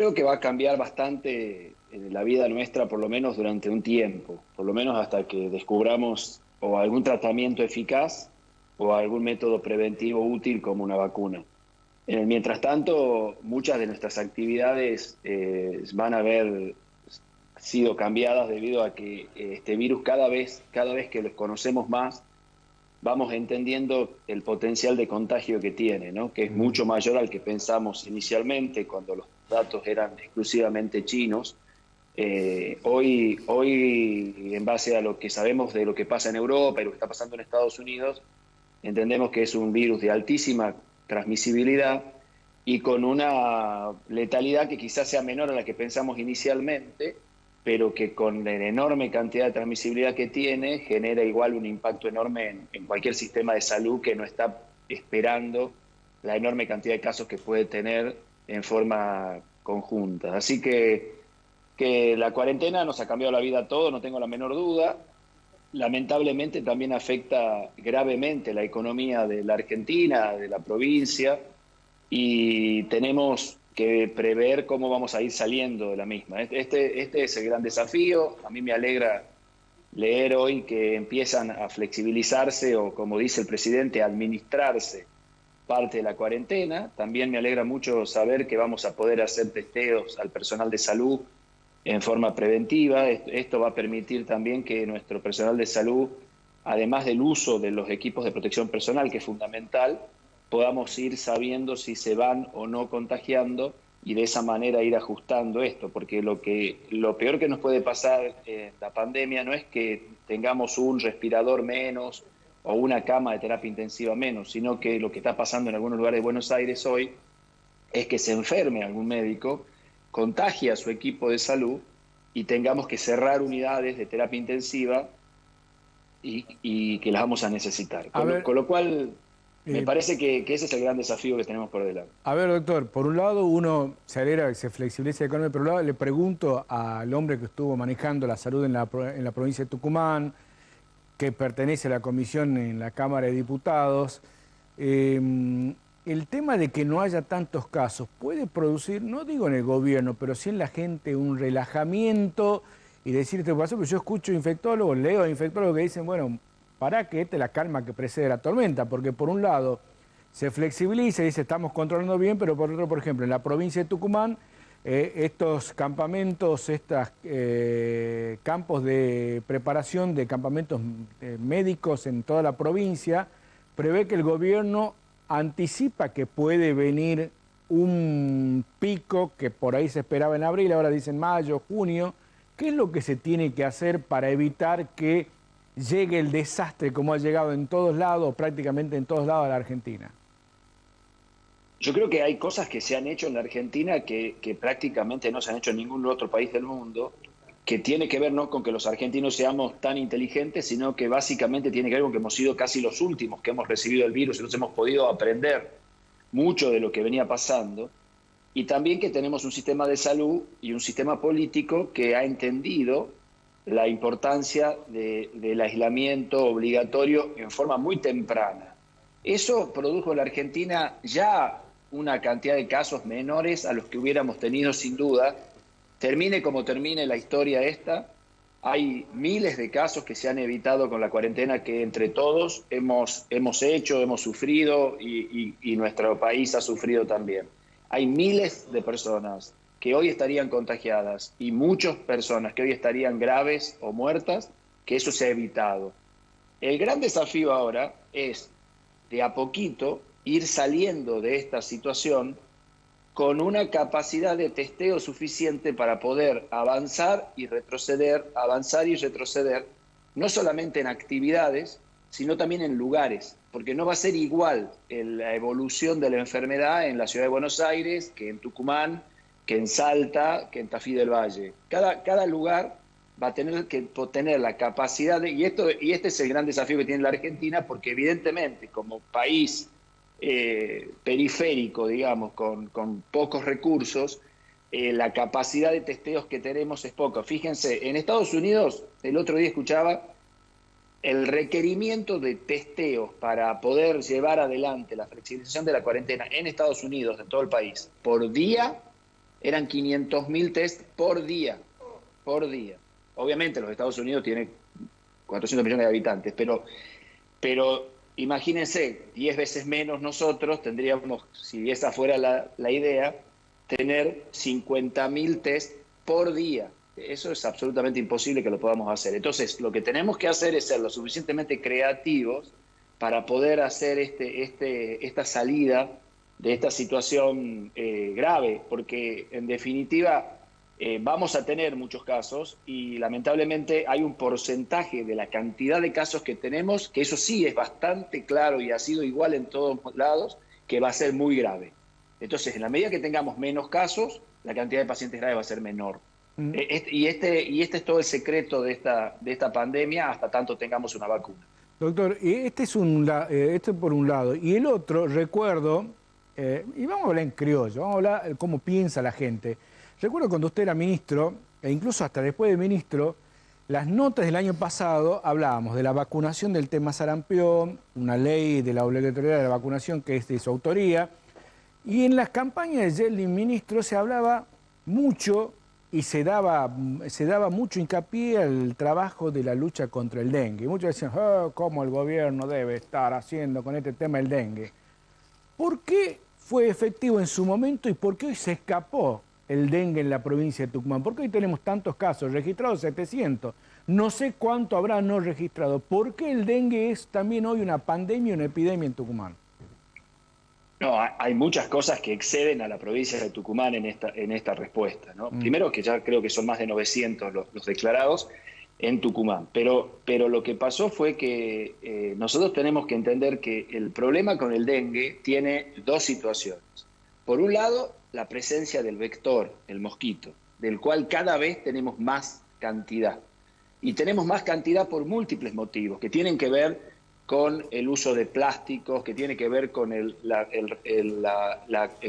Creo que va a cambiar bastante la vida nuestra, por lo menos durante un tiempo, por lo menos hasta que descubramos o algún tratamiento eficaz o algún método preventivo útil como una vacuna. Mientras tanto, muchas de nuestras actividades van a haber sido cambiadas debido a que este virus cada vez que los conocemos más, vamos entendiendo el potencial de contagio que tiene, ¿no? Que es mucho mayor al que pensamos inicialmente cuando los datos eran exclusivamente chinos. Hoy, en base a lo que sabemos de lo que pasa en Europa y lo que está pasando en Estados Unidos, entendemos que es un virus de altísima transmisibilidad y con una letalidad que quizás sea menor a la que pensamos inicialmente, pero que con la enorme cantidad de transmisibilidad que tiene, genera igual un impacto enorme en cualquier sistema de salud que no está esperando la enorme cantidad de casos que puede tener en forma conjunta. Así que la cuarentena nos ha cambiado la vida a todos, no tengo la menor duda. Lamentablemente también afecta gravemente la economía de la Argentina, de la provincia, y tenemos que prever cómo vamos a ir saliendo de la misma. Este es el gran desafío. A mí me alegra leer hoy que empiezan a flexibilizarse o, como dice el presidente, a administrarse parte de la cuarentena. También me alegra mucho saber que vamos a poder hacer testeos al personal de salud en forma preventiva. Esto va a permitir también que nuestro personal de salud, además del uso de los equipos de protección personal, que es fundamental, podamos ir sabiendo si se van o no contagiando y de esa manera ir ajustando esto, porque lo peor que nos puede pasar en la pandemia no es que tengamos un respirador menos o una cama de terapia intensiva menos, sino que lo que está pasando en algunos lugares de Buenos Aires hoy es que se enferme algún médico, contagie a su equipo de salud y tengamos que cerrar unidades de terapia intensiva y que las vamos a necesitar. A ver, Con lo cual, me eh, parece que ese es el gran desafío que tenemos por delante. a ver, doctor, por un lado uno se alegra que se flexibilice la economía, pero por otro lado le pregunto al hombre que estuvo manejando la salud en la provincia de Tucumán, que pertenece a la comisión en la Cámara de Diputados, el tema de que no haya tantos casos puede producir, no digo en el gobierno, pero sí en la gente un relajamiento y decir esto pasó, pero yo escucho infectólogos, leo infectólogos que dicen, bueno, para que esta es la calma que precede la tormenta, porque por un lado se flexibiliza y dice estamos controlando bien, pero por otro, por ejemplo, en la provincia de Tucumán, estos campamentos, estos campos de preparación de campamentos médicos en toda la provincia, prevé que el gobierno anticipa que puede venir un pico que por ahí se esperaba en abril, ahora dicen mayo, junio. ¿Qué es lo que se tiene que hacer para evitar que llegue el desastre como ha llegado en todos lados, prácticamente en todos lados de la Argentina? Yo creo que hay cosas que se han hecho en la Argentina que prácticamente no se han hecho en ningún otro país del mundo, que tiene que ver no con que los argentinos seamos tan inteligentes, sino que básicamente tiene que ver con que hemos sido casi los últimos que hemos recibido el virus, entonces hemos podido aprender mucho de lo que venía pasando, y también que tenemos un sistema de salud y un sistema político que ha entendido la importancia del aislamiento obligatorio en forma muy temprana. Eso produjo en la Argentina ya una cantidad de casos menores a los que hubiéramos tenido sin duda. Termine como termine la historia esta, hay miles de casos que se han evitado con la cuarentena que entre todos hemos hecho, hemos sufrido y nuestro país ha sufrido también. Hay miles de personas que hoy estarían contagiadas y muchas personas que hoy estarían graves o muertas, que eso se ha evitado. El gran desafío ahora es de a poquito ir saliendo de esta situación con una capacidad de testeo suficiente para poder avanzar y retroceder, no solamente en actividades, sino también en lugares, porque no va a ser igual la evolución de la enfermedad en la ciudad de Buenos Aires que en Tucumán, que en Salta, que en Tafí del Valle. Cada lugar va a tener que tener la capacidad y este es el gran desafío que tiene la Argentina, porque evidentemente como país periférico, digamos, con pocos recursos, la capacidad de testeos que tenemos es poca. Fíjense, en Estados Unidos, el otro día escuchaba, el requerimiento de testeos para poder llevar adelante la flexibilización de la cuarentena en Estados Unidos, en todo el país, por día, eran 500.000 test por día, por día. Obviamente los Estados Unidos tienen 400 millones de habitantes, pero imagínense, 10 veces menos nosotros tendríamos, si esa fuera la idea, tener 50.000 test por día. Eso es absolutamente imposible que lo podamos hacer. Entonces, lo que tenemos que hacer es ser lo suficientemente creativos para poder hacer esta salida de esta situación grave, porque en definitiva vamos a tener muchos casos y lamentablemente hay un porcentaje de la cantidad de casos que tenemos, que eso sí es bastante claro y ha sido igual en todos lados, que va a ser muy grave. Entonces, en la medida que tengamos menos casos, la cantidad de pacientes graves va a ser menor. Y este es todo el secreto de esta pandemia hasta tanto tengamos una vacuna. Doctor, y este por un lado. Y el otro, recuerdo, y vamos a hablar en criollo, vamos a hablar cómo piensa la gente. Recuerdo cuando usted era ministro, e incluso hasta después de ministro, las notas del año pasado hablábamos de la vacunación del tema sarampión, una ley de la obligatoriedad de la vacunación que es de su autoría, y en las campañas de Yeldin ministro se hablaba mucho y se daba mucho hincapié al trabajo de la lucha contra el dengue. Y muchos decían, ¿cómo el gobierno debe estar haciendo con este tema el dengue? ¿Por qué fue efectivo en su momento y por qué hoy se escapó el dengue en la provincia de Tucumán? ¿Por qué hoy tenemos tantos casos? Registrados 700. No sé cuánto habrá no registrado. ¿Por qué el dengue es también hoy una pandemia, una epidemia en Tucumán? No, hay muchas cosas que exceden a la provincia de Tucumán en esta respuesta, ¿no? Primero, que ya creo que son más de 900 los declarados en Tucumán, pero lo que pasó fue que nosotros tenemos que entender que el problema con el dengue tiene dos situaciones. Por un lado, la presencia del vector, el mosquito, del cual cada vez tenemos más cantidad. Y tenemos más cantidad por múltiples motivos, que tienen que ver con el uso de plásticos, que tiene que ver con el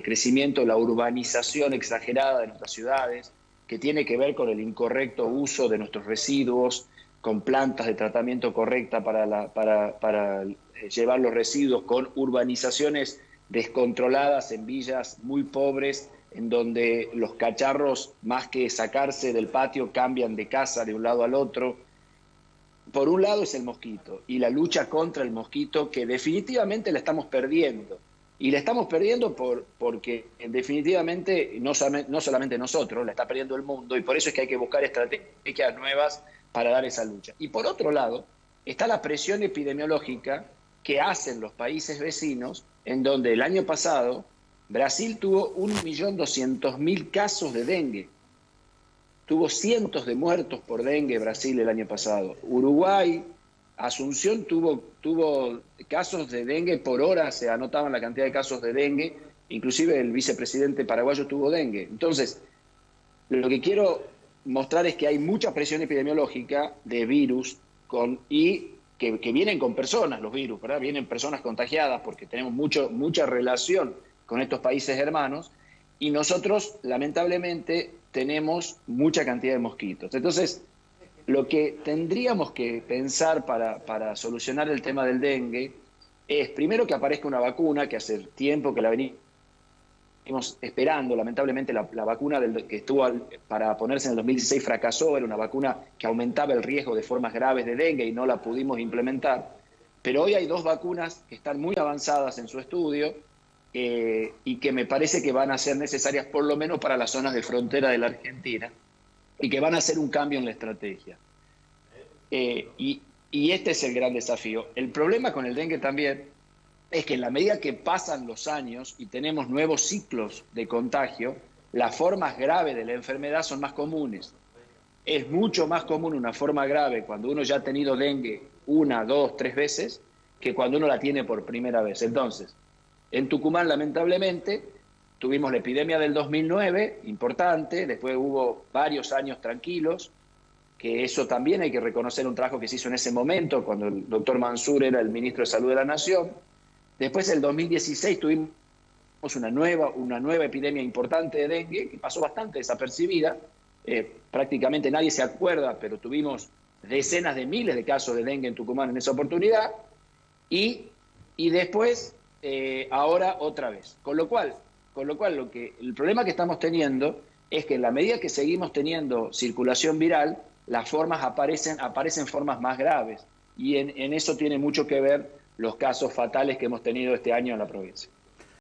crecimiento, la urbanización exagerada de nuestras ciudades, que tiene que ver con el incorrecto uso de nuestros residuos, con plantas de tratamiento correcta para llevar los residuos, con urbanizaciones descontroladas en villas muy pobres, en donde los cacharros, más que sacarse del patio, cambian de casa de un lado al otro. Por un lado es el mosquito y la lucha contra el mosquito, que definitivamente la estamos perdiendo. Y la estamos perdiendo porque definitivamente no solamente nosotros, la está perdiendo el mundo, y por eso es que hay que buscar estrategias nuevas para dar esa lucha. Y por otro lado está la presión epidemiológica que hacen los países vecinos, en donde el año pasado Brasil tuvo 1.200.000 casos de dengue. Tuvo cientos de muertos por dengue Brasil el año pasado. Uruguay, Asunción tuvo casos de dengue por hora, se anotaban la cantidad de casos de dengue, inclusive el vicepresidente paraguayo tuvo dengue. Entonces, lo que quiero mostrar es que hay mucha presión epidemiológica de virus y que vienen con personas, los virus, ¿verdad? Vienen personas contagiadas porque tenemos mucha relación con estos países hermanos, y nosotros, lamentablemente, tenemos mucha cantidad de mosquitos. Entonces, lo que tendríamos que pensar para solucionar el tema del dengue es, primero, que aparezca una vacuna, que hace tiempo que la venimos esperando. Lamentablemente, la vacuna que estuvo para ponerse en el 2016 fracasó. Era una vacuna que aumentaba el riesgo de formas graves de dengue y no la pudimos implementar. Pero hoy hay dos vacunas que están muy avanzadas en su estudio, y que me parece que van a ser necesarias por lo menos para las zonas de frontera de la Argentina, y que van a hacer un cambio en la estrategia. Y este es el gran desafío. El problema con el dengue también es que en la medida que pasan los años y tenemos nuevos ciclos de contagio, las formas graves de la enfermedad son más comunes. Es mucho más común una forma grave cuando uno ya ha tenido dengue 1, 2, 3 veces que cuando uno la tiene por primera vez. Entonces, en Tucumán, lamentablemente, tuvimos la epidemia del 2009, importante, después hubo varios años tranquilos, que eso también hay que reconocer un trabajo que se hizo en ese momento, cuando el doctor Mansur era el ministro de Salud de la Nación. Después, en el 2016, tuvimos una nueva epidemia importante de dengue, que pasó bastante desapercibida. Prácticamente nadie se acuerda, pero tuvimos decenas de miles de casos de dengue en Tucumán en esa y después... ahora otra vez. Con lo cual, con lo cual el problema que estamos teniendo es que en la medida que seguimos teniendo circulación viral, las formas aparecen formas más graves. Y en eso tiene mucho que ver los casos fatales que hemos tenido este año en la provincia.